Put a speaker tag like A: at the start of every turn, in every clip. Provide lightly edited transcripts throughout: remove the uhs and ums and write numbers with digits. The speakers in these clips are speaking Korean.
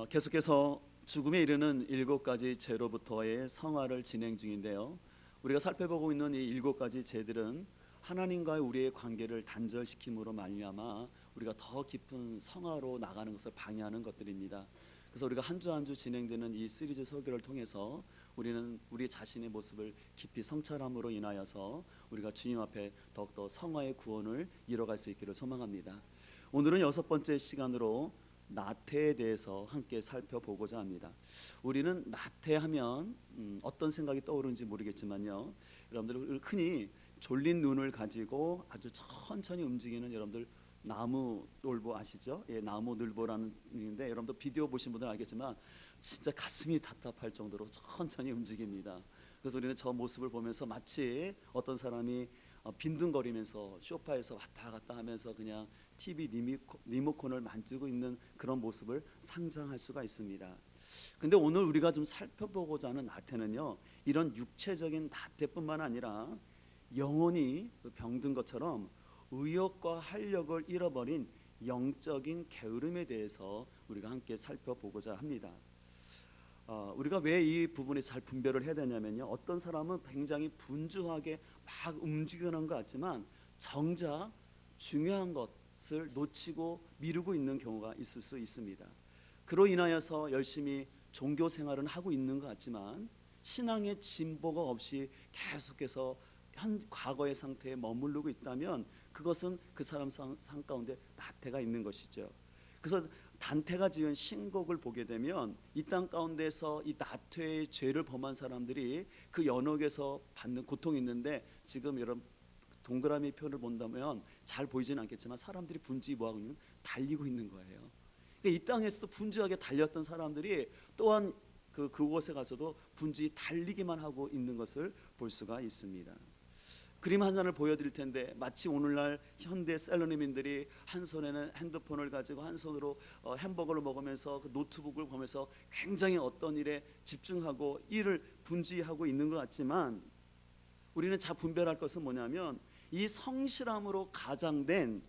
A: 계속해서 죽음에 이르는 7가지 죄로부터의 성화를 진행 중인데요. 우리가 살펴보고 있는 이 7가지 죄들은 하나님과의 우리의 관계를 단절시킴으로 말미암아 우리가 더 깊은 성화로 나가는 것을 방해하는 것들입니다. 그래서 우리가 한 주 한 주 진행되는 이 시리즈 설교를 통해서 우리는 우리 자신의 모습을 깊이 성찰함으로 인하여서 우리가 주님 앞에 더욱더 성화의 구원을 이뤄갈 수 있기를 소망합니다. 오늘은 6번째 시간으로 나태에 대해서 함께 살펴보고자 합니다. 우리는 나태하면 어떤 생각이 떠오르는지 모르겠지만요, 여러분들 흔히 졸린 눈을 가지고 아주 천천히 움직이는 여러분들 나무늘보 아시죠? 예, 나무늘보라는 있는데 여러분들 비디오 보신 분들은 알겠지만 진짜 가슴이 답답할 정도로 천천히 움직입니다. 그래서 우리는 저 모습을 보면서 마치 어떤 사람이 빈둥거리면서 소파에서 왔다 갔다 하면서 그냥 TV 리모컨을 만지고 있는 그런 모습을 상상할 수가 있습니다. 근데 오늘 우리가 좀 살펴보고자 하는 나태는요, 이런 육체적인 나태뿐만 아니라 영혼이 병든 것처럼 의욕과 활력을 잃어버린 영적인 게으름에 대해서 우리가 함께 살펴보고자 합니다. 우리가 왜 이 부분에 잘 분별을 해야 되냐면요, 어떤 사람은 굉장히 분주하게 막 움직이는 것 같지만 정작 중요한 것을 놓치고 미루고 있는 경우가 있을 수 있습니다. 그로 인하여서 열심히 종교 생활은 하고 있는 것 같지만 신앙의 진보가 없이 계속해서 과거의 상태에 머무르고 있다면 그것은 그 사람 삶 가운데 나태가 있는 것이죠. 그래서 단테가 지은 신곡을 보게 되면 이 땅 가운데서 이 나태의 죄를 범한 사람들이 그 연옥에서 받는 고통이 있는데, 지금 여러분 동그라미 표를 본다면 잘 보이지는 않겠지만 사람들이 분주히 뭐하고 있는, 달리고 있는 거예요. 그러니까 이 땅에서도 분주하게 달렸던 사람들이 또한 그곳에 가서도 분주히 달리기만 하고 있는 것을 볼 수가 있습니다. 그림 한 장을 보여드릴 텐데, 마치 오늘날 현대 셀러리맨들이 한 손에는 핸드폰을 가지고 한 손으로 햄버거를 먹으면서 그 노트북을 보면서 굉장히 어떤 일에 집중하고 일을 분주히 하고 있는 것 같지만, 우리는 잘 분별할 것은 뭐냐면 이 성실함으로 가장된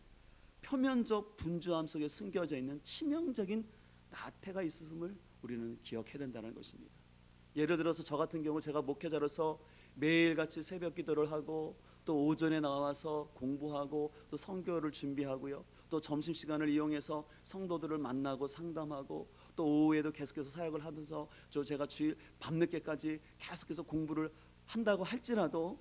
A: 표면적 분주함 속에 숨겨져 있는 치명적인 나태가 있음을 우리는 기억해야 된다는 것입니다. 예를 들어서 저 같은 경우 제가 목회자로서 매일같이 새벽 기도를 하고 또 오전에 나와서 공부하고 또 선교를 준비하고요, 또 점심시간을 이용해서 성도들을 만나고 상담하고 또 오후에도 계속해서 사역을 하면서 제가 주일 밤늦게까지 계속해서 공부를 한다고 할지라도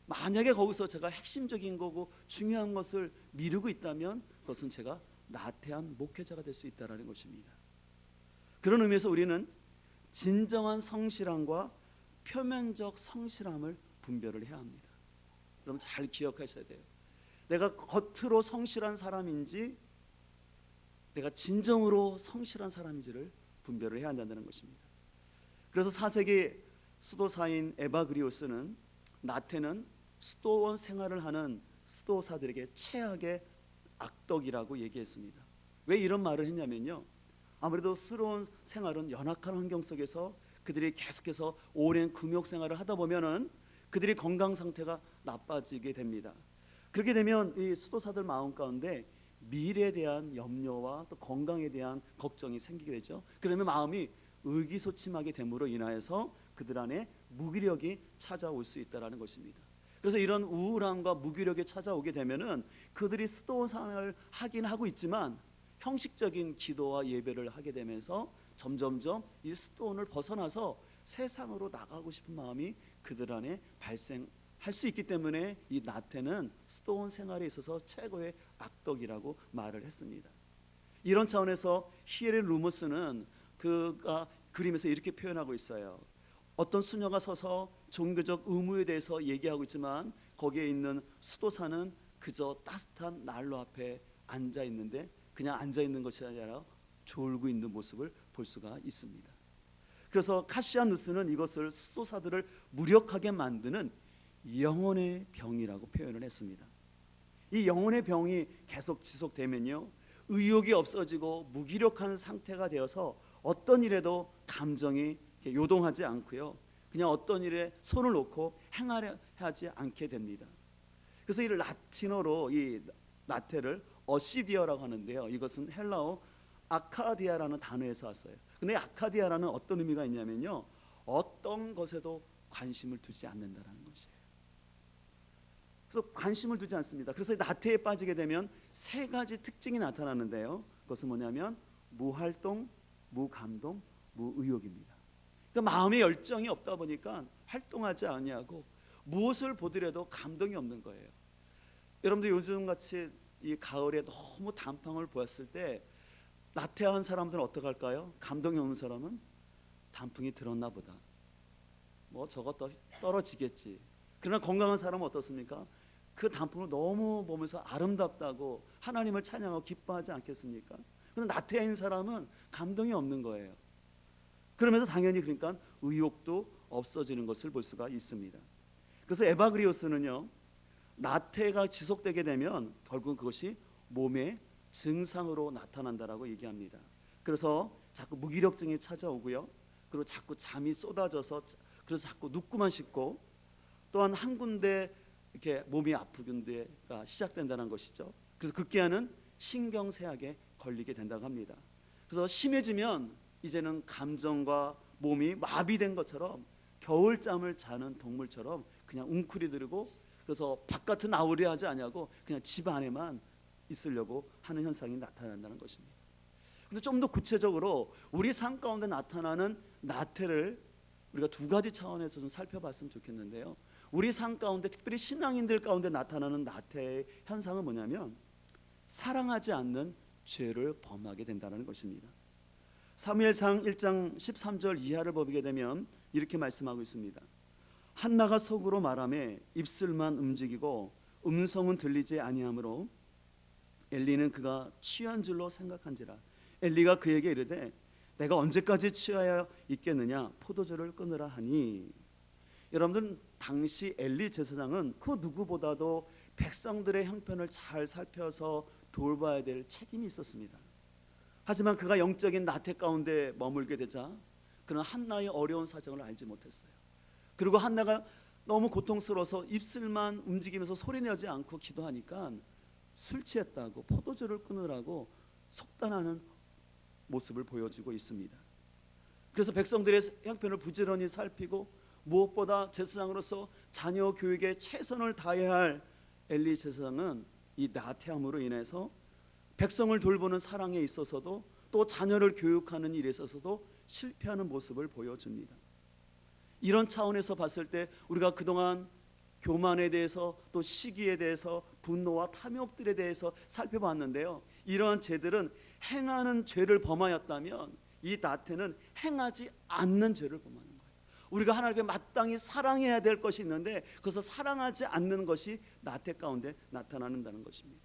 A: 만약에 거기서 제가 핵심적인 거고 중요한 것을 미루고 있다면 그것은 제가 나태한 목회자가 될 수 있다는 것입니다. 그런 의미에서 우리는 진정한 성실함과 표면적 성실함을 분별을 해야 합니다. 여러분 잘 기억하셔야 돼요. 내가 겉으로 성실한 사람인지 내가 진정으로 성실한 사람인지를 분별을 해야 한다는 것입니다. 그래서 4세기 수도사인 에바그리오스는 나태는 수도원 생활을 하는 수도사들에게 최악의 악덕이라고 얘기했습니다. 왜 이런 말을 했냐면요, 아무래도 수도원 생활은 연약한 환경 속에서 그들이 계속해서 오랜 금욕 생활을 하다 보면은 그들이 건강 상태가 나빠지게 됩니다. 그렇게 되면 이 수도사들 마음 가운데 미래에 대한 염려와 또 건강에 대한 걱정이 생기게 되죠. 그러면 마음이 의기소침하게 됨으로 인하여서 그들 안에 무기력이 찾아올 수 있다는 것입니다. 그래서 이런 우울함과 무기력이 찾아오게 되면은 그들이 수도원 생활을 하긴 하고 있지만 형식적인 기도와 예배를 하게 되면서 점점점 이 수도원을 벗어나서 세상으로 나가고 싶은 마음이 그들 안에 발생할 수 있기 때문에 이 나태는 수도원 생활에 있어서 최고의 악덕이라고 말을 했습니다. 이런 차원에서 히에레 루무스는 그가 그림에서 이렇게 표현하고 있어요. 어떤 수녀가 서서 종교적 의무에 대해서 얘기하고 있지만 거기에 있는 수도사는 그저 따뜻한 난로 앞에 앉아 있는데 그냥 앉아 있는 것이 아니라 졸고 있는 모습을 볼 수가 있습니다. 그래서 카시아누스는 이것을 수도사들을 무력하게 만드는 영혼의 병이라고 표현을 했습니다. 이 영혼의 병이 계속 지속되면요, 의욕이 없어지고 무기력한 상태가 되어서 어떤 일에도 감정이 요동하지 않고요, 그냥 어떤 일에 손을 놓고 행하려 하지 않게 됩니다. 그래서 이 라틴어로 이 나태를 어시디어라고 하는데요, 이것은 헬라어 아카디아라는 단어에서 왔어요. 근데 아카디아라는 어떤 의미가 있냐면요, 어떤 것에도 관심을 두지 않는다라는 것이에요. 그래서 관심을 두지 않습니다. 그래서 나태에 빠지게 되면 세 가지 특징이 나타나는데요, 그것은 뭐냐면 무활동, 무감동, 무의욕입니다. 그러니까 마음의 열정이 없다 보니까 활동하지 않냐고, 무엇을 보더라도 감동이 없는 거예요. 여러분들 요즘같이 이 가을에 너무 단풍을 보았을 때 나태한 사람들은 어떻게 할까요? 감동이 없는 사람은 단풍이 들었나 보다, 뭐 저거 떨어지겠지. 그러나 건강한 사람은 어떻습니까? 그 단풍을 너무 보면서 아름답다고 하나님을 찬양하고 기뻐하지 않겠습니까? 그런데 나태한 사람은 감동이 없는 거예요. 그러면서 당연히 그러니까 의욕도 없어지는 것을 볼 수가 있습니다. 그래서 에바그리오스는요, 나태가 지속되게 되면 결국은 그것이 몸의 증상으로 나타난다라고 얘기합니다. 그래서 자꾸 무기력증이 찾아오고요, 그리고 자꾸 잠이 쏟아져서 그래서 자꾸 눕고만 싶고, 또한 한 군데 이렇게 몸이 아픈 데가 시작된다는 것이죠. 그래서 극기야는 신경쇠약에 걸리게 된다고 합니다. 그래서 심해지면 이제는 감정과 몸이 마비된 것처럼 겨울잠을 자는 동물처럼 그냥 웅크리들고, 그래서 바깥은 나오려 하지 않냐고 그냥 집 안에만 있으려고 하는 현상이 나타난다는 것입니다. 근데 좀 더 구체적으로 우리 삶 가운데 나타나는 나태를 우리가 두 가지 차원에서 좀 살펴봤으면 좋겠는데요, 우리 삶 가운데 특별히 신앙인들 가운데 나타나는 나태의 현상은 뭐냐면 사랑하지 않는 죄를 범하게 된다는 것입니다. 사무엘상 1장 13절 이하를 보게 되면 이렇게 말씀하고 있습니다. 한나가 속으로 말하며 입술만 움직이고 음성은 들리지 아니하므로 엘리는 그가 취한 줄로 생각한지라. 엘리가 그에게 이르되 내가 언제까지 취하여 있겠느냐, 포도주를 끊으라 하니. 여러분들, 당시 엘리 제사장은 그 누구보다도 백성들의 형편을 잘 살펴서 돌봐야 될 책임이 있었습니다. 하지만 그가 영적인 나태 가운데 머물게 되자 그는 한나의 어려운 사정을 알지 못했어요. 그리고 한나가 너무 고통스러워서 입술만 움직이면서 소리내지 않고 기도하니까 술 취했다고 포도주를 끊으라고 속단하는 모습을 보여주고 있습니다. 그래서 백성들의 형편을 부지런히 살피고 무엇보다 제사장으로서 자녀 교육에 최선을 다해야 할 엘리 제사장은 이 나태함으로 인해서 백성을 돌보는 사랑에 있어서도 또 자녀를 교육하는 일에 있어서도 실패하는 모습을 보여줍니다. 이런 차원에서 봤을 때 우리가 그동안 교만에 대해서 또 시기에 대해서 분노와 탐욕들에 대해서 살펴봤는데요, 이러한 죄들은 행하는 죄를 범하였다면 이 나태는 행하지 않는 죄를 범하는 거예요. 우리가 하나님께 마땅히 사랑해야 될 것이 있는데 그것을 사랑하지 않는 것이 나태 가운데 나타나는다는 것입니다.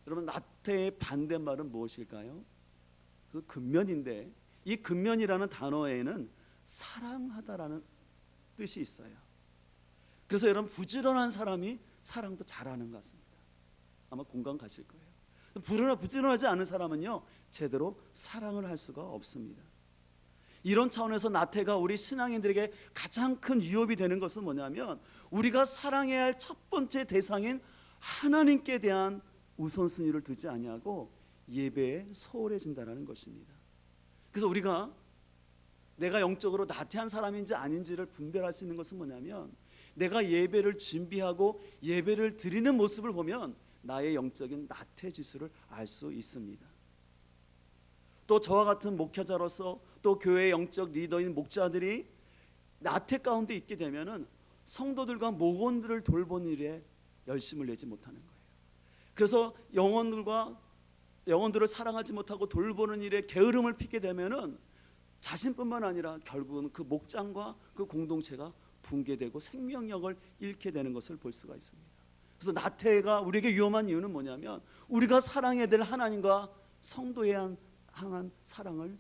A: 여러분, 나태의 반대말은 무엇일까요? 그 근면인데, 이 근면이라는 단어에는 사랑하다라는 뜻이 있어요. 그래서 여러분, 부지런한 사람이 사랑도 잘하는 것 같습니다. 아마 공감 가실 거예요. 부지런하지 않은 사람은요, 제대로 사랑을 할 수가 없습니다. 이런 차원에서 나태가 우리 신앙인들에게 가장 큰 위협이 되는 것은 뭐냐면 우리가 사랑해야 할 첫 번째 대상인 하나님께 대한 우선순위를 두지 아니하고 예배에 소홀해진다는 것입니다. 그래서 우리가 내가 영적으로 나태한 사람인지 아닌지를 분별할 수 있는 것은 뭐냐면 내가 예배를 준비하고 예배를 드리는 모습을 보면 나의 영적인 나태 지수를 알 수 있습니다. 또 저와 같은 목회자로서 또 교회의 영적 리더인 목자들이 나태 가운데 있게 되면은 성도들과 목원들을 돌보는 일에 열심을 내지 못하는 거예요. 그래서 영혼들을 사랑하지 못하고 돌보는 일에 게으름을 피게 되면은 자신뿐만 아니라 결국은 그 목장과 그 공동체가 붕괴되고 생명력을 잃게 되는 것을 볼 수가 있습니다. 그래서 나태가 우리에게 위험한 이유는 뭐냐면 우리가 사랑해야 될 하나님과 성도에 향한 사랑을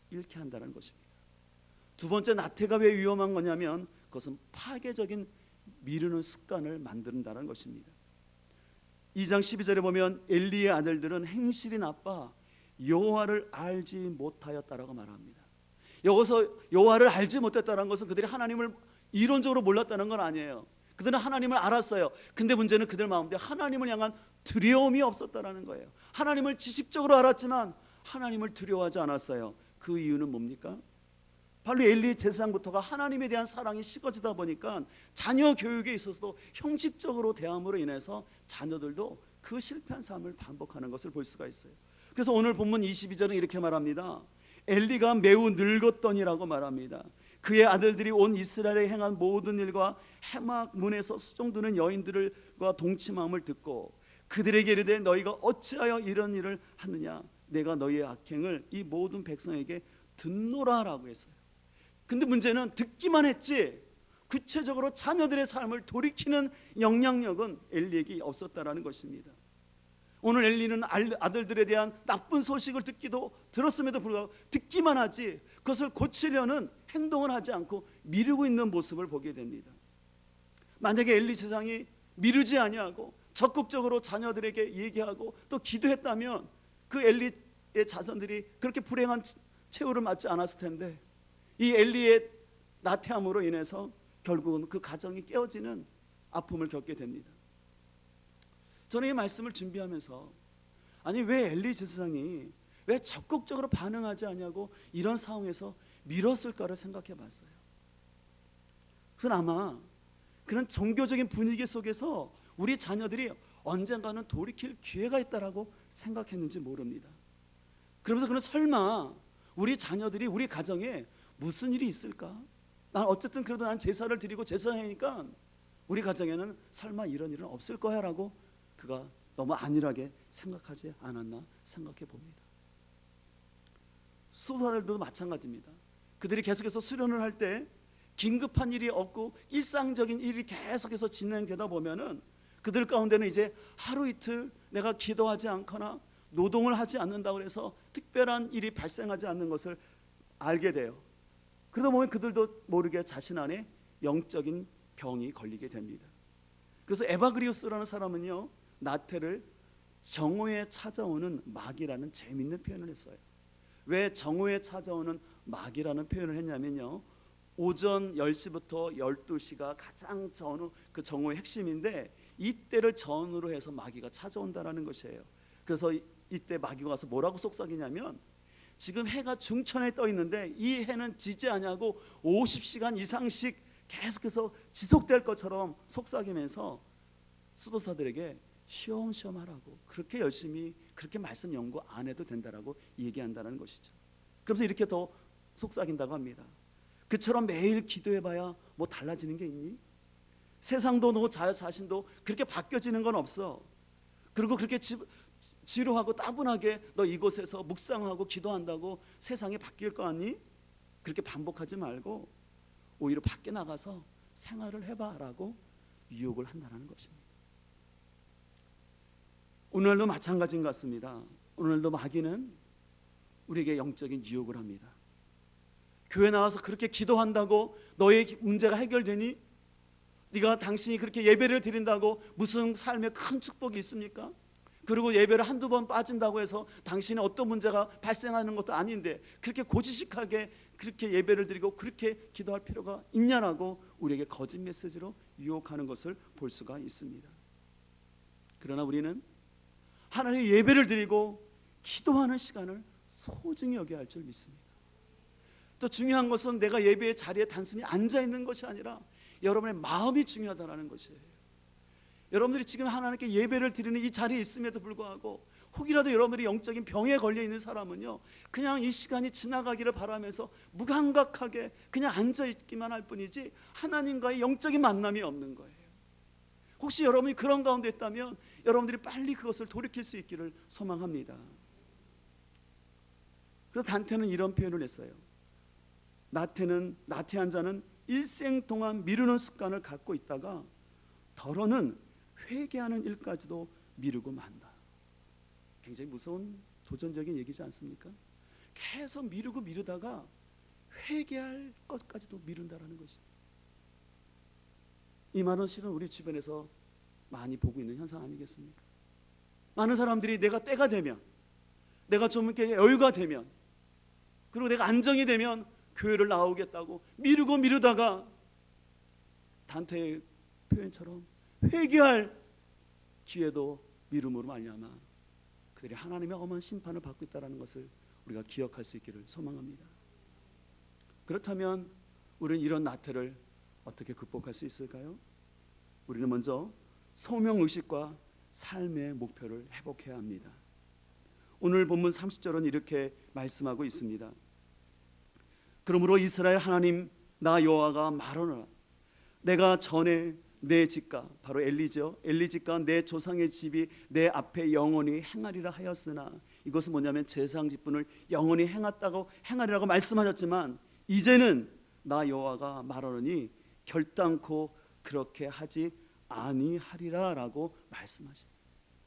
A: 잃게 한다는 것입니다. 두 번째, 나태가 왜 위험한 거냐면 그것은 파괴적인 미루는 습관을 만든다는 것입니다. 2장 12절에 보면 엘리의 아들들은 행실이 나빠 여호와를 알지 못하였다라고 말합니다. 여기서 여호와를 알지 못했다는 것은 그들이 하나님을 이론적으로 몰랐다는 건 아니에요. 그들은 하나님을 알았어요. 근데 문제는 그들 마음에 하나님을 향한 두려움이 없었다는 거예요. 하나님을 지식적으로 알았지만 하나님을 두려워하지 않았어요. 그 이유는 뭡니까? 바로 엘리 제사장부터가 하나님에 대한 사랑이 식어지다 보니까 자녀 교육에 있어서도 형식적으로 대함으로 인해서 자녀들도 그 실패한 삶을 반복하는 것을 볼 수가 있어요. 그래서 오늘 본문 22절은 이렇게 말합니다. 엘리가 매우 늙었더니라고 말합니다. 그의 아들들이 온 이스라엘에 행한 모든 일과 해막 문에서 수종드는 여인들과 동침함을 듣고 그들에게 이르되 너희가 어찌하여 이런 일을 하느냐, 내가 너희의 악행을 이 모든 백성에게 듣노라라고 했어요. 근데 문제는 듣기만 했지 구체적으로 자녀들의 삶을 돌이키는 영향력은 엘리에게 없었다라는 것입니다. 오늘 엘리는 아들들에 대한 나쁜 소식을 들었음에도 불구하고 듣기만 하지 그것을 고치려는 행동을 하지 않고 미루고 있는 모습을 보게 됩니다. 만약에 엘리 제사장이 미루지 아니하고 적극적으로 자녀들에게 얘기하고 또 기도했다면 그 엘리의 자손들이 그렇게 불행한 최후를 맞지 않았을 텐데, 이 엘리의 나태함으로 인해서 결국은 그 가정이 깨어지는 아픔을 겪게 됩니다. 저는 이 말씀을 준비하면서 아니 왜 엘리 제사장이 왜 적극적으로 반응하지 않냐고 이런 상황에서 미뤘을까를 생각해 봤어요. 그건 아마 그런 종교적인 분위기 속에서 우리 자녀들이 언젠가는 돌이킬 기회가 있다라고 생각했는지 모릅니다. 그러면서 그는 설마 우리 자녀들이 우리 가정에 무슨 일이 있을까? 난 어쨌든 그래도 난 제사를 드리고 제사하니까 우리 가정에는 설마 이런 일은 없을 거야 라고 그가 너무 안일하게 생각하지 않았나 생각해 봅니다. 수도사들도 마찬가지입니다. 그들이 계속해서 수련을 할 때 긴급한 일이 없고 일상적인 일이 계속해서 진행되다 보면은 그들 가운데는 이제 하루 이틀 내가 기도하지 않거나 노동을 하지 않는다고 해서 특별한 일이 발생하지 않는 것을 알게 돼요. 그러다 보면 그들도 모르게 자신 안에 영적인 병이 걸리게 됩니다. 그래서 에바그리우스라는 사람은요, 나태를 정오에 찾아오는 마귀라는 재미있는 표현을 했어요. 왜 정오에 찾아오는 마귀라는 표현을 했냐면요, 오전 10시부터 12시가 가장 그 정오의 핵심인데 이때를 전후로 해서 마귀가 찾아온다는 것이에요. 그래서 이때 마귀가 와서 뭐라고 속삭이냐면, 지금 해가 중천에 떠 있는데 이 해는 지지 않냐고 50시간 이상씩 계속해서 지속될 것처럼 속삭이면서 수도사들에게 쉬엄쉬엄 하라고, 그렇게 열심히 그렇게 말씀 연구 안 해도 된다라고 얘기한다는 것이죠. 그래서 이렇게 더 속삭인다고 합니다. 그처럼 매일 기도해봐야 뭐 달라지는 게 있니? 세상도 너 자신도 그렇게 바뀌어지는 건 없어. 그리고 그렇게 지루하고 따분하게 너 이곳에서 묵상하고 기도한다고 세상이 바뀔 거 아니? 그렇게 반복하지 말고 오히려 밖에 나가서 생활을 해봐라고 유혹을 한다는 것입니다. 오늘도 마찬가지인 것 같습니다. 오늘도 마귀는 우리에게 영적인 유혹을 합니다. 교회 나와서 그렇게 기도한다고 너의 문제가 해결되니? 네가 당신이 그렇게 예배를 드린다고 무슨 삶에 큰 축복이 있습니까? 그리고 예배를 한두 번 빠진다고 해서 당신의 어떤 문제가 발생하는 것도 아닌데 그렇게 고지식하게 그렇게 예배를 드리고 그렇게 기도할 필요가 있냐라고 우리에게 거짓 메시지로 유혹하는 것을 볼 수가 있습니다. 그러나 우리는 하나님의 예배를 드리고 기도하는 시간을 소중히 여겨야 할 줄 믿습니다. 또 중요한 것은 내가 예배의 자리에 단순히 앉아있는 것이 아니라 여러분의 마음이 중요하다는 것이에요. 여러분들이 지금 하나님께 예배를 드리는 이 자리에 있음에도 불구하고 혹이라도 여러분들이 영적인 병에 걸려 있는 사람은요, 그냥 이 시간이 지나가기를 바라면서 무감각하게 그냥 앉아있기만 할 뿐이지 하나님과의 영적인 만남이 없는 거예요. 혹시 여러분이 그런 가운데 있다면 여러분들이 빨리 그것을 돌이킬 수 있기를 소망합니다. 그래서 단테는 이런 표현을 했어요. 나태한 자는 일생 동안 미루는 습관을 갖고 있다가 더러는 회개하는 일까지도 미루고 만다. 굉장히 무서운 도전적인 얘기지 않습니까? 계속 미루다가 회개할 것까지도 미룬다라는 것입니다. 이 말은 실은 우리 주변에서 많이 보고 있는 현상 아니겠습니까? 많은 사람들이 내가 때가 되면, 내가 좀 이렇게 여유가 되면, 그리고 내가 안정이 되면 교회를 나오겠다고 미루다가 단테의 표현처럼 회개할 기회도 미룸으로 말미암아 그들이 하나님의 엄한 심판을 받고 있다는 것을 우리가 기억할 수 있기를 소망합니다. 그렇다면 우리는 이런 나태를 어떻게 극복할 수 있을까요? 우리는 먼저 소명의식과 삶의 목표를 회복해야 합니다. 오늘 본문 30절은 이렇게 말씀하고 있습니다. 그러므로 이스라엘 하나님 나 여호와가 말하노라. 내가 전에 내 집과, 바로 엘리죠, 엘리 집과 내 조상의 집이 내 앞에 영원히 행하리라 하였으나, 이것은 뭐냐면 제사장 직분을 영원히 행하리라고 말씀하셨지만 이제는 나 여호와가 말하노니 결단코 그렇게 하지 아니하리라 라고 말씀하십니다.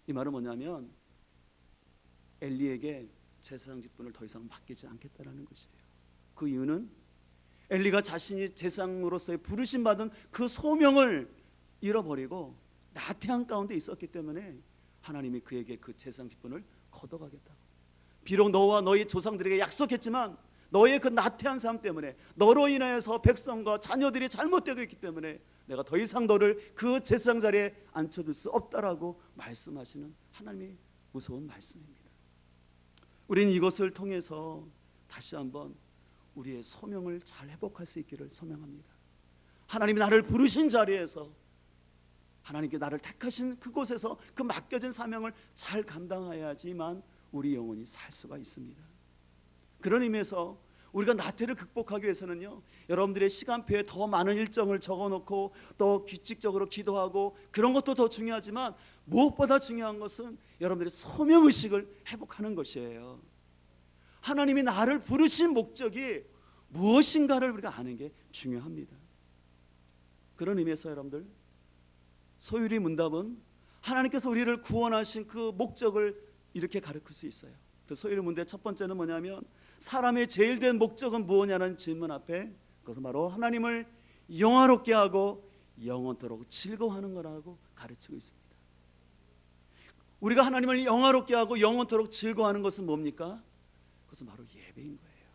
A: 이 말은 뭐냐면 엘리에게 제사장 직분을 더 이상 맡기지 않겠다라는 것이에요. 그 이유는 엘리가 자신이 제사장으로서의 부르심 받은 그 소명을 잃어버리고 나태한 가운데 있었기 때문에 하나님이 그에게 그 제사장 직분을 걷어가겠다고. 비록 너와 너희 조상들에게 약속했지만 너의 그 나태한 삶 때문에, 너로 인하여서 백성과 자녀들이 잘못되고 있기 때문에 내가 더 이상 너를 그 제사장 자리에 앉혀둘 수 없다라고 말씀하시는 하나님의 무서운 말씀입니다. 우리는 이것을 통해서 다시 한번 우리의 소명을 잘 회복할 수 있기를 소명합니다. 하나님이 나를 부르신 자리에서, 하나님께 나를 택하신 그곳에서 그 맡겨진 사명을 잘 감당해야지만 우리 영혼이 살 수가 있습니다. 그런 의미에서 우리가 나태를 극복하기 위해서는요, 여러분들의 시간표에 더 많은 일정을 적어놓고 또 규칙적으로 기도하고 그런 것도 더 중요하지만 무엇보다 중요한 것은 여러분들의 소명의식을 회복하는 것이에요. 하나님이 나를 부르신 목적이 무엇인가를 우리가 아는 게 중요합니다. 그런 의미에서 여러분들, 소율이 문답은 하나님께서 우리를 구원하신 그 목적을 이렇게 가르칠 수 있어요. 그 소율이 문답 첫 번째는 뭐냐면 사람의 제일 된 목적은 무엇냐는 질문 앞에 그것은 바로 하나님을 영화롭게 하고 영원토록 즐거워하는 거라고 가르치고 있습니다. 우리가 하나님을 영화롭게 하고 영원토록 즐거워하는 것은 뭡니까? 그것은 바로 예배인 거예요.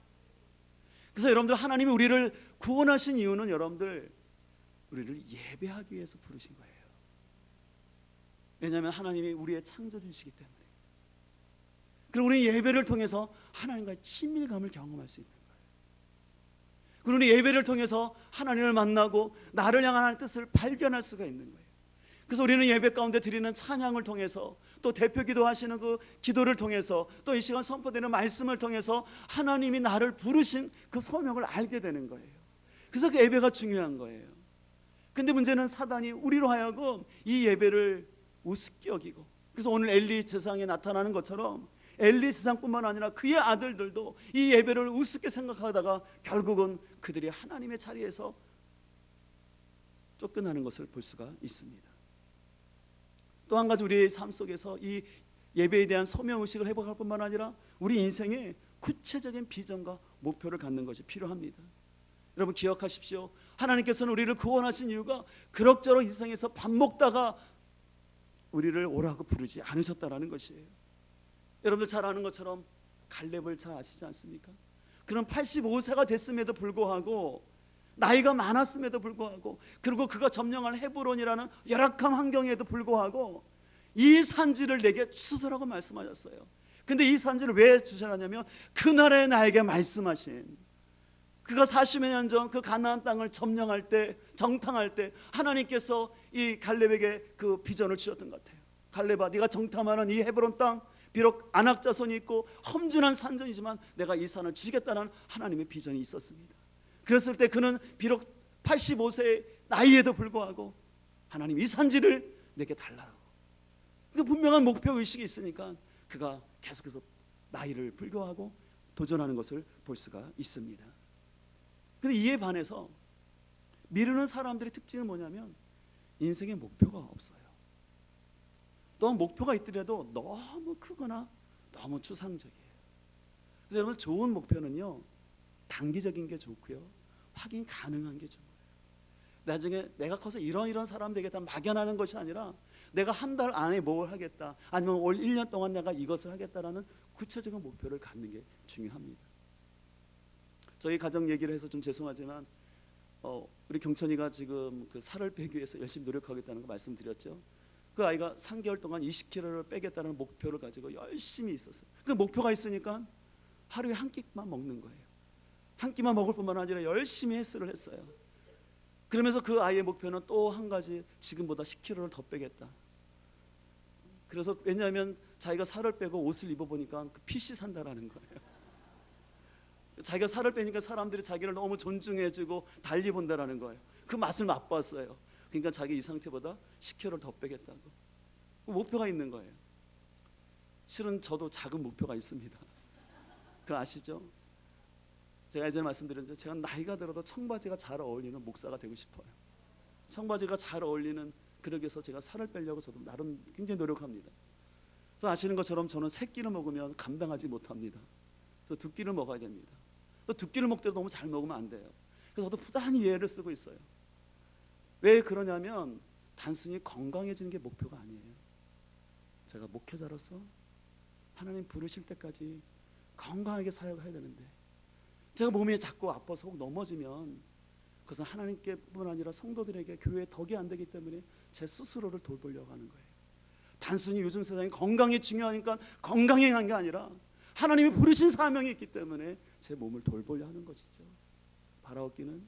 A: 그래서 여러분들, 하나님이 우리를 구원하신 이유는 여러분들 우리를 예배하기 위해서 부르신 거예요. 왜냐하면 하나님이 우리의 창조주시기 때문에. 그리고 우리는 예배를 통해서 하나님과의 친밀감을 경험할 수 있는 거예요. 그리고 우리 예배를 통해서 하나님을 만나고 나를 향한 하나님의 뜻을 발견할 수가 있는 거예요. 그래서 우리는 예배 가운데 드리는 찬양을 통해서, 또 대표 기도하시는 그 기도를 통해서, 또 이 시간 선포되는 말씀을 통해서 하나님이 나를 부르신 그 소명을 알게 되는 거예요. 그래서 그 예배가 중요한 거예요. 근데 문제는 사단이 우리로 하여금 이 예배를 우습게 여기고, 그래서 오늘 엘리 제사장에 나타나는 것처럼 엘리 제사장뿐만 아니라 그의 아들들도 이 예배를 우습게 생각하다가 결국은 그들이 하나님의 자리에서 쫓겨나는 것을 볼 수가 있습니다. 또 한 가지, 우리의 삶 속에서 이 예배에 대한 소명의식을 회복할 뿐만 아니라 우리 인생에 구체적인 비전과 목표를 갖는 것이 필요합니다. 여러분 기억하십시오. 하나님께서는 우리를 구원하신 이유가 그럭저럭 이 세상에서 밥 먹다가 우리를 오라고 부르지 않으셨다라는 것이에요. 여러분들 잘 아는 것처럼 갈렙을 잘 아시지 않습니까? 그런 85세가 됐음에도 불구하고, 나이가 많았음에도 불구하고, 그리고 그가 점령할 헤브론이라는 열악한 환경에도 불구하고 이 산지를 내게 주소서라고 말씀하셨어요. 근데 이 산지를 왜 주셔놨냐면 그날에 나에게 말씀하신, 그가 40여 년 전 그 가나안 땅을 점령할 때, 정탐할 때 하나님께서 이 갈렙에게 그 비전을 주셨던 것 같아요. 갈렙아, 네가 정탐하는 이 헤브론 땅, 비록 안악 자손이 있고 험준한 산전이지만 내가 이 산을 주겠다는 하나님의 비전이 있었습니다. 그랬을 때 그는 비록 85세의 나이에도 불구하고 하나님 이 산지를 내게 달라고, 그 분명한 목표의식이 있으니까 그가 계속해서 나이를 불교하고 도전하는 것을 볼 수가 있습니다. 근데 이에 반해서 미루는 사람들의 특징은 뭐냐면 인생에 목표가 없어요. 또한 목표가 있더라도 너무 크거나 너무 추상적이에요. 그래서 여러분, 좋은 목표는요 단기적인 게 좋고요, 확인 가능한 게 좋아요. 나중에 내가 커서 이런 사람 되겠다 막연하는 것이 아니라 내가 한 달 안에 뭘 하겠다, 아니면 올 1년 동안 내가 이것을 하겠다라는 구체적인 목표를 갖는 게 중요합니다. 저희 가정 얘기를 해서 좀 죄송하지만 우리 경천이가 지금 그 살을 빼기 위해서 열심히 노력하겠다는 거 말씀드렸죠. 그 아이가 3개월 동안 20kg를 빼겠다는 목표를 가지고 열심히 있었어요. 그 목표가 있으니까 하루에 한 끼만 먹는 거예요. 한 끼만 먹을 뿐만 아니라 열심히 헬스를 했어요. 그러면서 그 아이의 목표는 또 한 가지, 지금보다 10kg를 더 빼겠다. 그래서 왜냐하면 자기가 살을 빼고 옷을 입어보니까 그 핏이 산다라는 거예요. 자기가 살을 빼니까 사람들이 자기를 너무 존중해주고 달리 본다라는 거예요. 그 맛을 맛봤어요. 그러니까 자기 이 상태보다 10kg를 더 빼겠다고 목표가 있는 거예요. 실은 저도 작은 목표가 있습니다. 그거 아시죠? 제가 예전에 말씀드렸는데 제가 나이가 들어도 청바지가 잘 어울리는 목사가 되고 싶어요. 청바지가 잘 어울리는, 그러기 위해서 제가 살을 빼려고 저도 나름 굉장히 노력합니다. 그래서 아시는 것처럼 저는 3끼를 먹으면 감당하지 못합니다. 그래서 2끼를 먹어야 됩니다. 또 2끼를 먹더라도 너무 잘 먹으면 안 돼요. 그래서 저도 부단히 예를 쓰고 있어요. 왜 그러냐면 단순히 건강해지는 게 목표가 아니에요. 제가 목회자로서 하나님 부르실 때까지 건강하게 사역해야 되는데, 제가 몸이 자꾸 아파서 혹 넘어지면 그것은 하나님께뿐 아니라 성도들에게 교회에 덕이 안 되기 때문에 제 스스로를 돌보려고 하는 거예요. 단순히 요즘 세상에 건강이 중요하니까 건강에 간 게 아니라 하나님이 부르신 사명이 있기 때문에 제 몸을 돌보려 하는 것이죠. 바라옵기는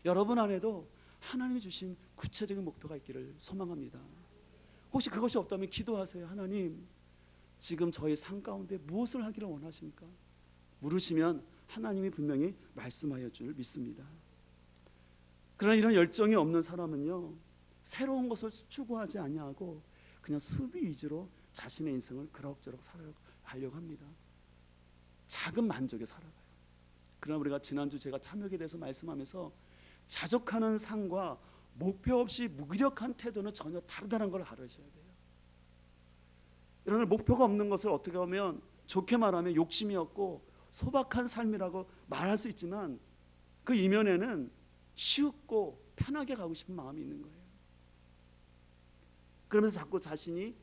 A: 여러분 안에도 하나님이 주신 구체적인 목표가 있기를 소망합니다. 혹시 그것이 없다면 기도하세요. 하나님, 지금 저희 삶 가운데 무엇을 하기를 원하십니까? 물으시면 하나님이 분명히 말씀하여 줄 믿습니다. 그러나 이런 열정이 없는 사람은요, 새로운 것을 추구하지 아니하고 그냥 수비 위주로 자신의 인생을 그럭저럭 살아가려고 합니다. 작은 만족에 살아가요. 그러나 우리가 지난주 제가 탐욕에 대해서 말씀하면서 자족하는 삶과 목표 없이 무기력한 태도는 전혀 다르다는 걸 알으셔야 돼요. 이런 목표가 없는 것을 어떻게 보면 좋게 말하면 욕심이 없고 소박한 삶이라고 말할 수 있지만 그 이면에는 쉽고 편하게 가고 싶은 마음이 있는 거예요. 그러면서 자꾸 자신이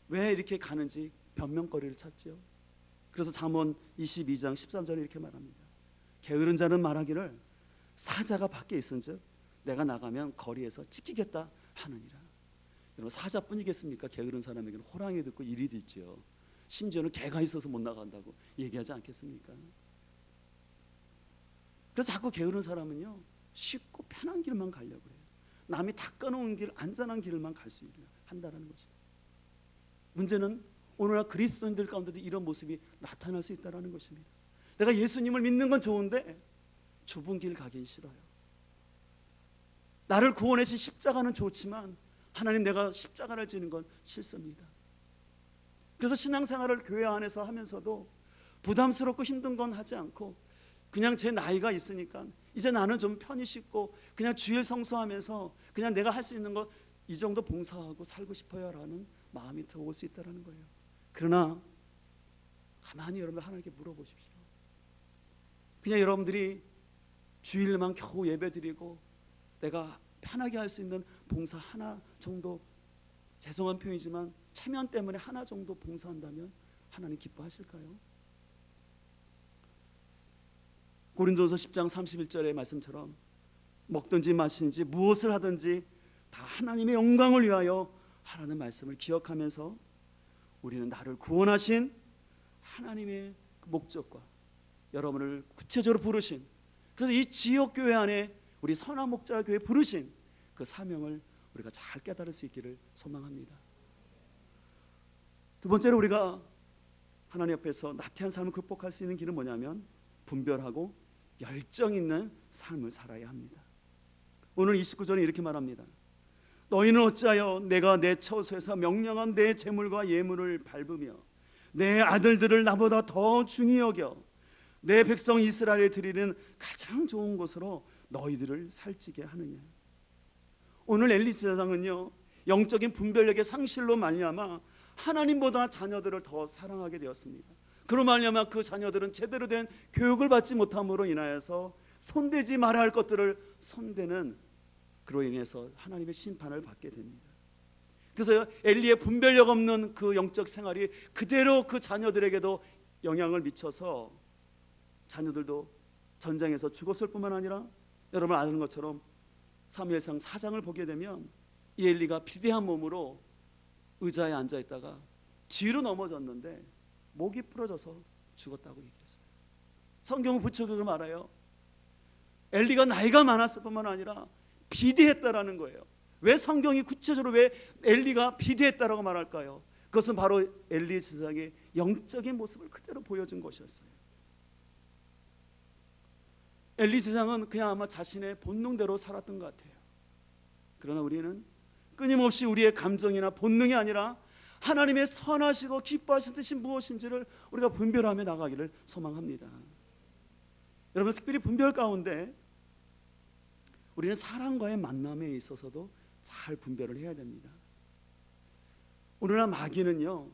A: 왜 이렇게 가는지 변명거리를 찾죠. 그래서 잠언 22장 13절에 이렇게 말합니다. 게으른 자는 말하기를 사자가 밖에 있은즉 내가 나가면 거리에서 찢기겠다 하느니라. 여러분, 사자뿐이겠습니까? 게으른 사람에게는 호랑이도 있고 이리도 있죠. 심지어는 개가 있어서 못 나간다고 얘기하지 않겠습니까? 그래서 자꾸 게으른 사람은요, 쉽고 편한 길만 가려고 해요. 남이 닦아놓은 길, 안전한 길만 갈 수 있게 한다는 것이죠. 문제는 오늘날 그리스도인들 가운데도 이런 모습이 나타날 수 있다는 것입니다. 내가 예수님을 믿는 건 좋은데 좁은 길 가긴 싫어요. 나를 구원해 주신 십자가는 좋지만 하나님, 내가 십자가를 지는 건 싫습니다. 그래서 신앙생활을 교회 안에서 하면서도 부담스럽고 힘든 건 하지 않고 그냥 제 나이가 있으니까 이제 나는 좀 편히 쉬고 그냥 주일 성수하면서 그냥 내가 할 수 있는 거 이 정도 봉사하고 살고 싶어요 라는 마음이 들어올 수 있다는 거예요. 그러나 가만히 여러분 하나님께 물어보십시오. 그냥 여러분들이 주일만 겨우 예배드리고 내가 편하게 할 수 있는 봉사 하나 정도, 죄송한 표현이지만 체면 때문에 하나 정도 봉사한다면 하나님 기뻐하실까요? 고린도서 10장 31절의 말씀처럼 먹든지 마시든지 무엇을 하든지 다 하나님의 영광을 위하여 하라는 말씀을 기억하면서 우리는 나를 구원하신 하나님의 그 목적과 여러분을 구체적으로 부르신, 그래서 이 지역교회 안에 우리 선한목자교회 부르신 그 사명을 우리가 잘 깨달을 수 있기를 소망합니다. 두 번째로 우리가 하나님 앞에서 나태한 삶을 극복할 수 있는 길은 뭐냐면 분별하고 열정 있는 삶을 살아야 합니다. 오늘 29절에 이렇게 말합니다. 너희는 어찌하여 내가 내 처소에서 명령한 내 재물과 예물을 밟으며 내 아들들을 나보다 더 중히 여겨 내 백성 이스라엘에 드리는 가장 좋은 것으로 너희들을 살찌게 하느냐. 오늘 엘리 제사장은요, 영적인 분별력의 상실로 말미암아 하나님보다 자녀들을 더 사랑하게 되었습니다. 그로 말미암아 그 자녀들은 제대로 된 교육을 받지 못함으로 인하여서 손대지 말아야 할 것들을 손대는, 그로 인해서 하나님의 심판을 받게 됩니다. 그래서 엘리의 분별력 없는 그 영적 생활이 그대로 그 자녀들에게도 영향을 미쳐서 자녀들도 전쟁에서 죽었을 뿐만 아니라 여러분 아는 것처럼 사무엘상 4장을 보게 되면 이 엘리가 비대한 몸으로 의자에 앉아 있다가 뒤로 넘어졌는데 목이 부러져서 죽었다고 얘기했어요. 성경은 부추기고 말아요. 엘리가 나이가 많았을 뿐만 아니라 비대했다라는 거예요. 왜 성경이 구체적으로 왜 엘리가 비대했다라고 말할까요? 그것은 바로 엘리 제사장의 영적인 모습을 그대로 보여준 것이었어요. 엘리 제사장은 그냥 아마 자신의 본능대로 살았던 것 같아요. 그러나 우리는 끊임없이 우리의 감정이나 본능이 아니라 하나님의 선하시고 기뻐하신 뜻이 무엇인지를 우리가 분별하며 나가기를 소망합니다. 여러분, 특별히 분별 가운데 우리는 사람과의 만남에 있어서도 잘 분별을 해야 됩니다. 오늘날 마귀는요,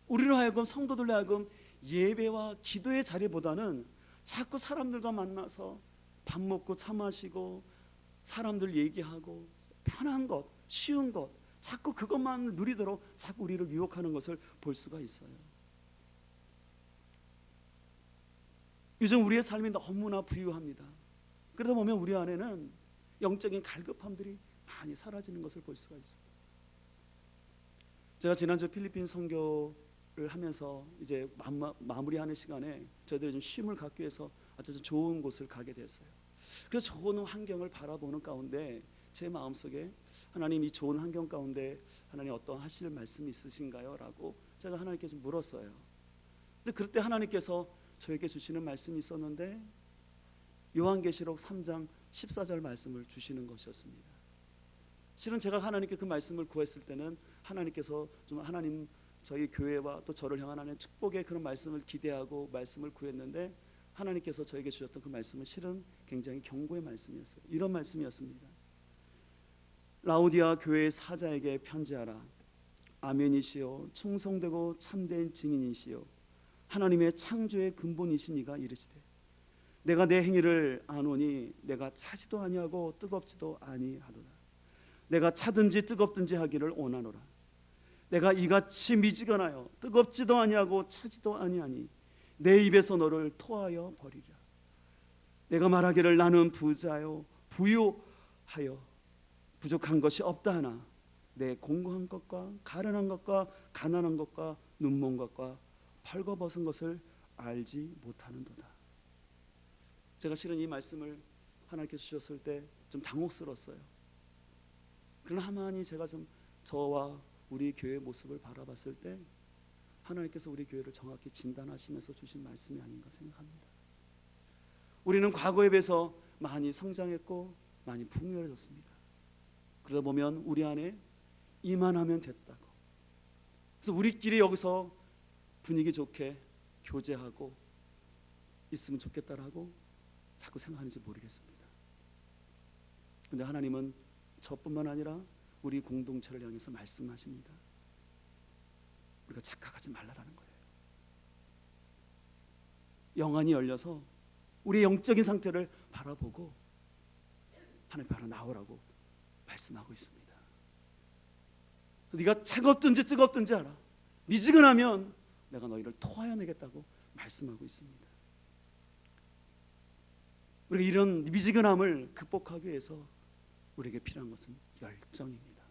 A: 우리로 하여금 성도들로 하여금 예배와 기도의 자리보다는 자꾸 사람들과 만나서 밥 먹고 차 마시고 사람들 얘기하고 편한 것, 쉬운 것, 자꾸 그것만 누리도록 자꾸 우리를 유혹하는 것을 볼 수가 있어요. 요즘 우리의 삶이 너무나 부유합니다. 그러다 보면 우리 안에는 영적인 갈급함들이 많이 사라지는 것을 볼 수가 있어요. 제가 지난주 필리핀 선교를 하면서 이제 마무리하는 시간에 저희들이 좀 쉼을 갖기 위해서 아주 좋은 곳을 가게 됐어요. 그래서 좋은 환경을 바라보는 가운데 제 마음속에 하나님, 이 좋은 환경 가운데 하나님 어떤 하실 말씀이 있으신가요? 라고 제가 하나님께 물었어요. 근데 그럴 때 하나님께서 저에게 주시는 말씀이 있었는데 요한계시록 3장 14절 말씀을 주시는 것이었습니다. 실은 제가 하나님께 그 말씀을 구했을 때는 하나님께서 좀 하나님 저희 교회와 또 저를 향한 하나님의 축복의 그런 말씀을 기대하고 말씀을 구했는데 하나님께서 저에게 주셨던 그 말씀은 실은 굉장히 경고의 말씀이었어요. 이런 말씀이었습니다. 라오디아 교회의 사자에게 편지하라. 아멘이시요 충성되고 참된 증인이시요 하나님의 창조의 근본이신 이가 이르시되 내가 내 행위를 아노니 내가 차지도 아니하고 뜨겁지도 아니하도다. 내가 차든지 뜨겁든지 하기를 원하노라. 내가 이같이 미지근하여 뜨겁지도 아니하고 차지도 아니하니 내 입에서 너를 토하여 버리리라. 내가 말하기를 나는 부자요 부유하여 부족한 것이 없다 하나 내 공고한 것과 가련한 것과 가난한 것과 눈먼 것과 벌거벗은 것을 알지 못하는도다. 제가 실은 이 말씀을 하나님께 주셨을 때 좀 당혹스러웠어요. 그러나 하나님이 제가 좀 저와 우리 교회의 모습을 바라봤을 때 하나님께서 우리 교회를 정확히 진단하시면서 주신 말씀이 아닌가 생각합니다. 우리는 과거에 비해서 많이 성장했고 많이 풍요해졌습니다. 그러다 보면 우리 안에 이만하면 됐다고, 그래서 우리끼리 여기서 분위기 좋게 교제하고 있으면 좋겠다라고 자꾸 생각하는지 모르겠습니다. 그런데 하나님은 저뿐만 아니라 우리 공동체를 향해서 말씀하십니다. 우리가 착각하지 말라라는 거예요. 영안이 열려서 우리 영적인 상태를 바라보고 하나님 바로 나오라고 말씀하고 있습니다. 네가 차갑든지 뜨겁든지 알아. 미지근하면 내가 너희를 토하여 내겠다고 말씀하고 있습니다. 우리가 이런 미지근함을 극복하기 위해서 우리에게 필요한 것은 열정입니다.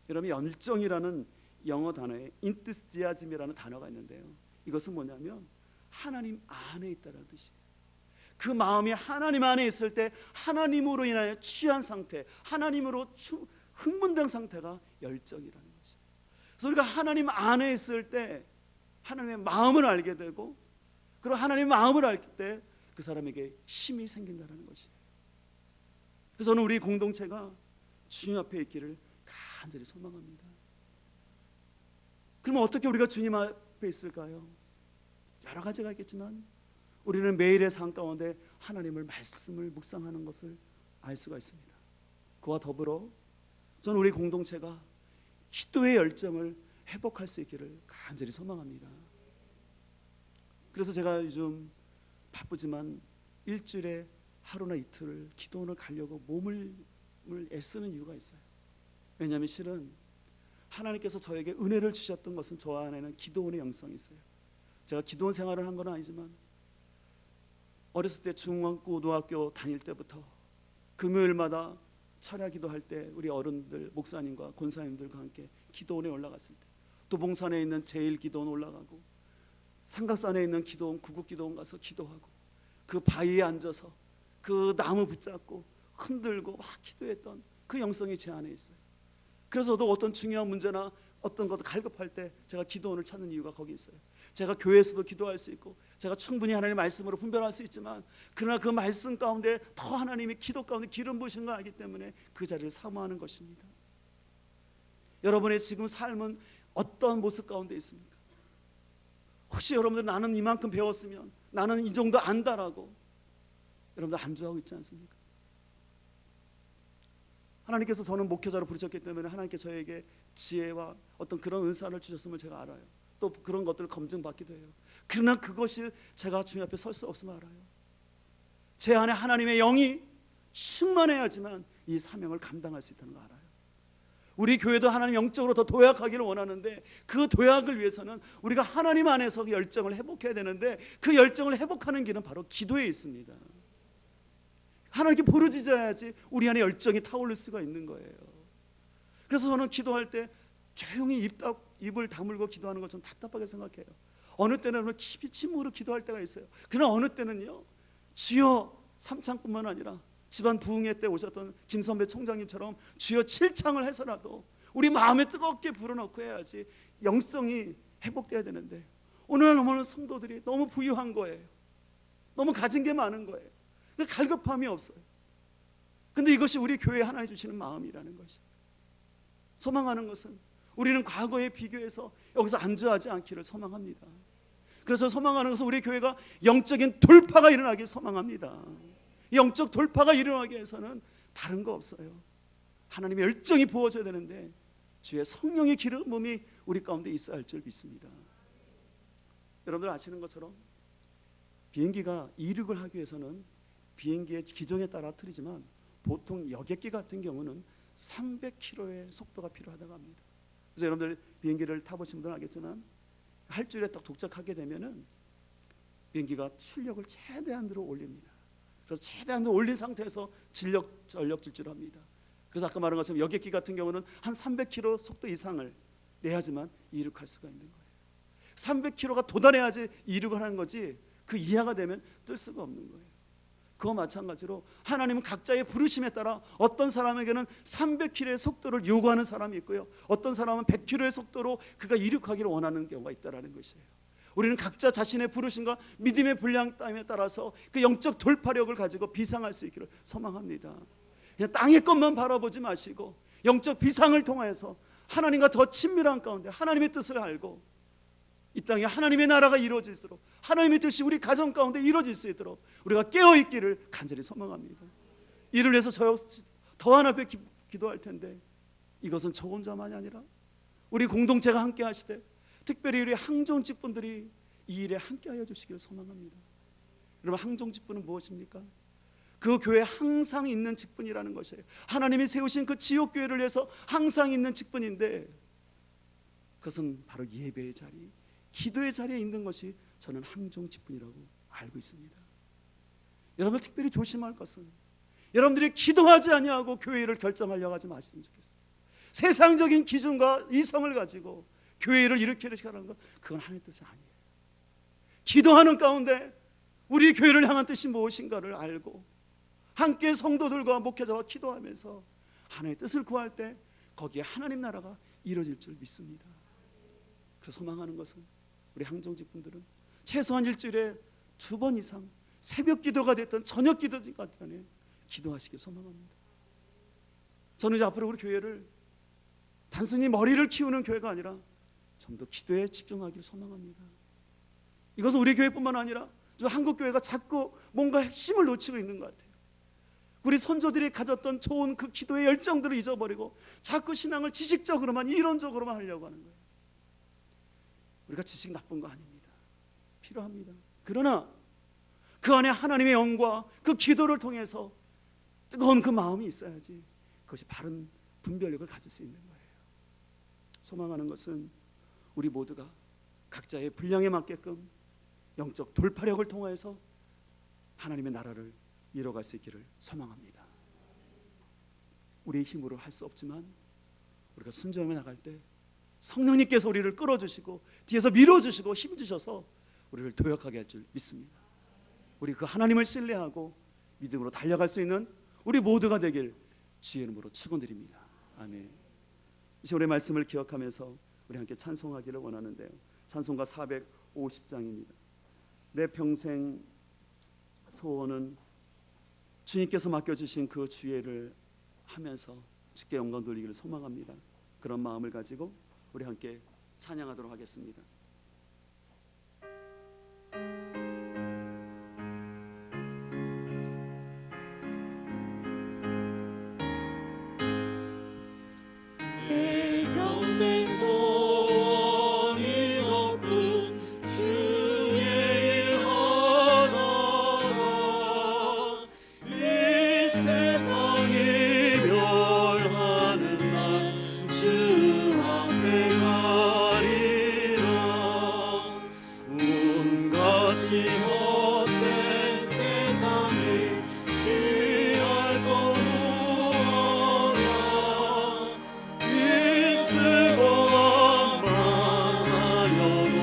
A: 여러분, 열정이라는 영어 단어에 인투시아즘이라는 단어가 있는데요, 이것은 뭐냐면 하나님 안에 있다는 뜻이에요. 그 마음이 하나님 안에 있을 때 하나님으로 인하여 취한 상태, 하나님으로 흥분된 상태가 열정이라는 것이에요. 그래서 우리가 하나님 안에 있을 때 하나님의 마음을 알게 되고, 그리고 하나님의 마음을 알 때 그 사람에게 힘이 생긴다는 것이에요. 그래서 저는 우리 공동체가 주님 앞에 있기를 간절히 소망합니다. 그러면 어떻게 우리가 주님 앞에 있을까요? 여러 가지가 있겠지만 우리는 매일의 삶 가운데 하나님을 말씀을 묵상하는 것을 알 수가 있습니다. 그와 더불어 저는 우리 공동체가 기도의 열정을 회복할 수 있기를 간절히 소망합니다. 그래서 제가 요즘 바쁘지만 일주일에 하루나 이틀을 기도원을 가려고 몸을 애쓰는 이유가 있어요. 왜냐하면 실은 하나님께서 저에게 은혜를 주셨던 것은 저 안에는 기도원의 영성이 있어요. 제가 기도원 생활을 한 건 아니지만 어렸을 때 중고등학교 다닐 때부터 금요일마다 철야 기도할 때 우리 어른들, 목사님과 권사님들과 함께 기도원에 올라갔을 때, 도봉산에 있는 제1기도원 올라가고 삼각산에 있는 기도원, 구국기도원 가서 기도하고 그 바위에 앉아서 그 나무 붙잡고 흔들고 막 기도했던 그 영성이 제 안에 있어요. 그래서 저도 어떤 중요한 문제나 어떤 것도 갈급할 때 제가 기도원을 찾는 이유가 거기 있어요. 제가 교회에서도 기도할 수 있고 제가 충분히 하나님의 말씀으로 분별할 수 있지만, 그러나 그 말씀 가운데 더 하나님이 기도 가운데 기름 부으신 걸 알기 때문에 그 자리를 사모하는 것입니다. 여러분의 지금 삶은 어떤 모습 가운데 있습니까? 혹시 여러분들 나는 이만큼 배웠으면, 나는 이 정도 안다라고 여러분들 안주하고 있지 않습니까? 하나님께서 저는 목회자로 부르셨기 때문에 하나님께 저에게 지혜와 어떤 그런 은사를 주셨음을 제가 알아요. 또 그런 것들을 검증받기도 해요. 그러나 그것이 제가 주님 앞에 설 수 없음을 알아요. 제 안에 하나님의 영이 충만해야지만 이 사명을 감당할 수 있다는 거 알아요. 우리 교회도 하나님 영적으로 더 도약하기를 원하는데, 그 도약을 위해서는 우리가 하나님 안에서 그 열정을 회복해야 되는데, 그 열정을 회복하는 길은 바로 기도에 있습니다. 하나님께 부르짖어야지 우리 안에 열정이 타오를 수가 있는 거예요. 그래서 저는 기도할 때 조용히 입을 다물고 기도하는 걸 좀 답답하게 생각해요. 어느 때는 깊이 침묵으로 기도할 때가 있어요. 그러나 어느 때는요, 주여 3창뿐만 아니라 집안 부흥회 때 오셨던 김선배 총장님처럼 주여 7창을 해서라도 우리 마음에 뜨겁게 불어넣고 해야지 영성이 회복돼야 되는데, 오늘 성도들이 너무 부유한 거예요. 너무 가진 게 많은 거예요. 갈급함이 없어요. 근데 이것이 우리 교회에 하나님 주시는 마음이라는 것이에요. 소망하는 것은 우리는 과거에 비교해서 여기서 안주하지 않기를 소망합니다. 그래서 소망하는 것은 우리 교회가 영적인 돌파가 일어나길 소망합니다. 영적 돌파가 일어나기 위해서는 다른 거 없어요. 하나님의 열정이 부어져야 되는데 주의 성령의 기름이 우리 가운데 있어야 할 줄 믿습니다. 여러분들 아시는 것처럼 비행기가 이륙을 하기 위해서는 비행기의 기종에 따라 틀리지만 보통 여객기 같은 경우는 300km의 속도가 필요하다고 합니다. 그래서 여러분들 비행기를 타보신 분들은 알겠지만 할줄에 딱 도착하게 되면은 비행기가 출력을 최대한으로 올립니다. 그래서 최대한으로 올린 상태에서 전력 질주를 합니다. 그래서 아까 말한 것처럼 여객기 같은 경우는 한 300km 속도 이상을 내야지만 이륙할 수가 있는 거예요. 300km가 도달해야지 이륙을 하는 거지, 그 이하가 되면 뜰 수가 없는 거예요. 그와 마찬가지로 하나님은 각자의 부르심에 따라 어떤 사람에게는 300km의 속도를 요구하는 사람이 있고요, 어떤 사람은 100km의 속도로 그가 이륙하기를 원하는 경우가 있다는 것이에요. 우리는 각자 자신의 부르심과 믿음의 분량에 따라서 그 영적 돌파력을 가지고 비상할 수 있기를 소망합니다. 그냥 땅의 것만 바라보지 마시고 영적 비상을 통해서 하나님과 더 친밀한 가운데 하나님의 뜻을 알고 이 땅에 하나님의 나라가 이루어질 수 있도록, 하나님의 뜻이 우리 가정 가운데 이루어질 수 있도록 우리가 깨어있기를 간절히 소망합니다. 이를 위해서 저 더 하나님께 기도할 텐데, 이것은 저 혼자만이 아니라 우리 공동체가 함께 하시되 특별히 우리 항종 직분들이 이 일에 함께하여 주시기를 소망합니다. 여러분, 항종 직분은 무엇입니까? 그 교회에 항상 있는 직분이라는 것이에요. 하나님이 세우신 그 지옥교회를 위해서 항상 있는 직분인데, 그것은 바로 예배의 자리, 기도의 자리에 있는 것이 저는 항종 직분이라고 알고 있습니다. 여러분 특별히 조심할 것은, 여러분들이 기도하지 아니하고 교회를 결정하려고 하지 마시면 좋겠어요. 세상적인 기준과 이성을 가지고 교회를 일으키려고 하는 것, 그건 하나님의 뜻이 아니에요. 기도하는 가운데 우리 교회를 향한 뜻이 무엇인가를 알고 함께 성도들과 목회자와 기도하면서 하나님의 뜻을 구할 때 거기에 하나님 나라가 이루어질 줄 믿습니다. 그래서 소망하는 것은 우리 항종직분들은 최소한 일주일에 2번 이상 새벽 기도가 됐든 저녁 기도가 됐든 기도하시길 소망합니다. 저는 이제 앞으로 우리 교회를 단순히 머리를 키우는 교회가 아니라 좀 더 기도에 집중하기를 소망합니다. 이것은 우리 교회뿐만 아니라 한국 교회가 자꾸 뭔가 핵심을 놓치고 있는 것 같아요. 우리 선조들이 가졌던 좋은 그 기도의 열정들을 잊어버리고 자꾸 신앙을 지식적으로만, 이론적으로만 하려고 하는 거예요. 우리가 지식 나쁜 거 아닙니다. 필요합니다. 그러나 그 안에 하나님의 영과 그 기도를 통해서 뜨거운 그 마음이 있어야지 그것이 바른 분별력을 가질 수 있는 거예요. 소망하는 것은 우리 모두가 각자의 분량에 맞게끔 영적 돌파력을 통해서 하나님의 나라를 이뤄갈 수 있기를 소망합니다. 우리의 힘으로 할 수 없지만 우리가 순종해 나갈 때 성령님께서 우리를 끌어주시고 뒤에서 밀어주시고 힘주셔서 우리를 도약하게 할 줄 믿습니다. 우리 그 하나님을 신뢰하고 믿음으로 달려갈 수 있는 우리 모두가 되길 주의 이름으로 축원드립니다. 아멘. 이 시간의 말씀을 기억하면서 우리 함께 찬송하기를 원하는데요, 찬송가 450장입니다. 내 평생 소원은 주님께서 맡겨주신 그 주의를 하면서 주께 영광 돌리기를 소망합니다. 그런 마음을 가지고 우리 함께 찬양하도록 하겠습니다.
B: 내 평생 소원이 높은 주의 일 하다가 이 세상이 멸하는 날 주 앞에 가리라. 운같이 헛된 세상이 취할 것 두어라. 수고만 하여도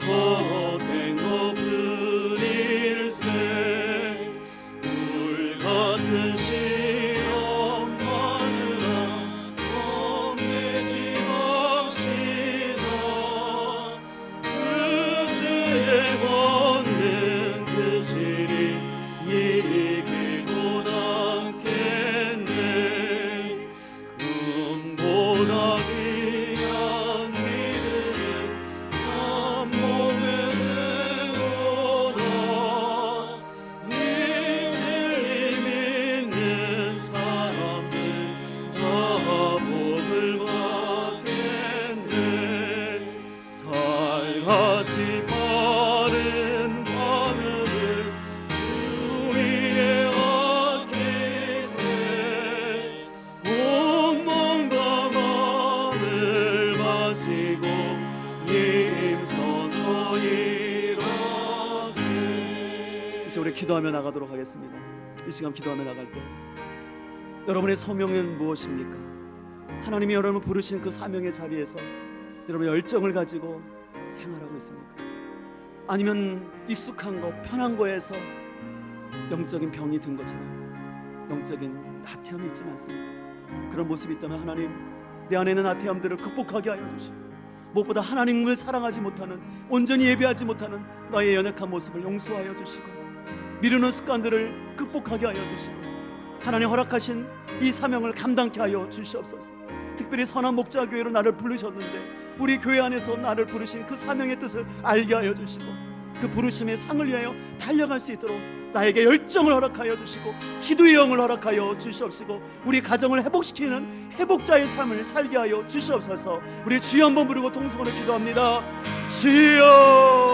B: 헛된 것뿐일세. 불같은 시험 마누라 겁내지 맙시다. 그 주의 권능 그 실이 이기고 남겠네. 금보다 귀한 믿음은 참 몸에 배우다. 이 진리 믿는 사람들 다 복을 받겠네. 살같이 빠른 하늘을 주 위에 안기세. 온 몸과 마음을 바치고 힘써서 일하세.
A: 이제 우리 기도하며 나가도록 하겠습니다. 이 시간 기도하며 나갈 때 여러분의 소명은 무엇입니까? 하나님이 여러분을 부르신 그 사명의 자리에서 여러분의 열정을 가지고 생활하고 있습니까? 아니면 익숙한 것, 편한 거에서 영적인 병이 든 것처럼 영적인 나태함이 있지는 않습니까? 그런 모습이 있다면 하나님, 내 안에 있는 나태함들을 극복하게 하여 주시고, 무엇보다 하나님을 사랑하지 못하는, 온전히 예배하지 못하는 나의 연약한 모습을 용서하여 주시고, 미루는 습관들을 극복하게 하여 주시고, 하나님 허락하신 이 사명을 감당케 하여 주시옵소서. 특별히 선한 목자교회로 나를 부르셨는데 우리 교회 안에서 나를 부르신 그 사명의 뜻을 알게 하여 주시고, 그 부르심의 상을 위하여 달려갈 수 있도록 나에게 열정을 허락하여 주시고, 기도의 영을 허락하여 주시옵시고, 우리 가정을 회복시키는 회복자의 삶을 살게 하여 주시옵소서. 우리 주여 한번 부르고 통성으로 기도합니다. 주여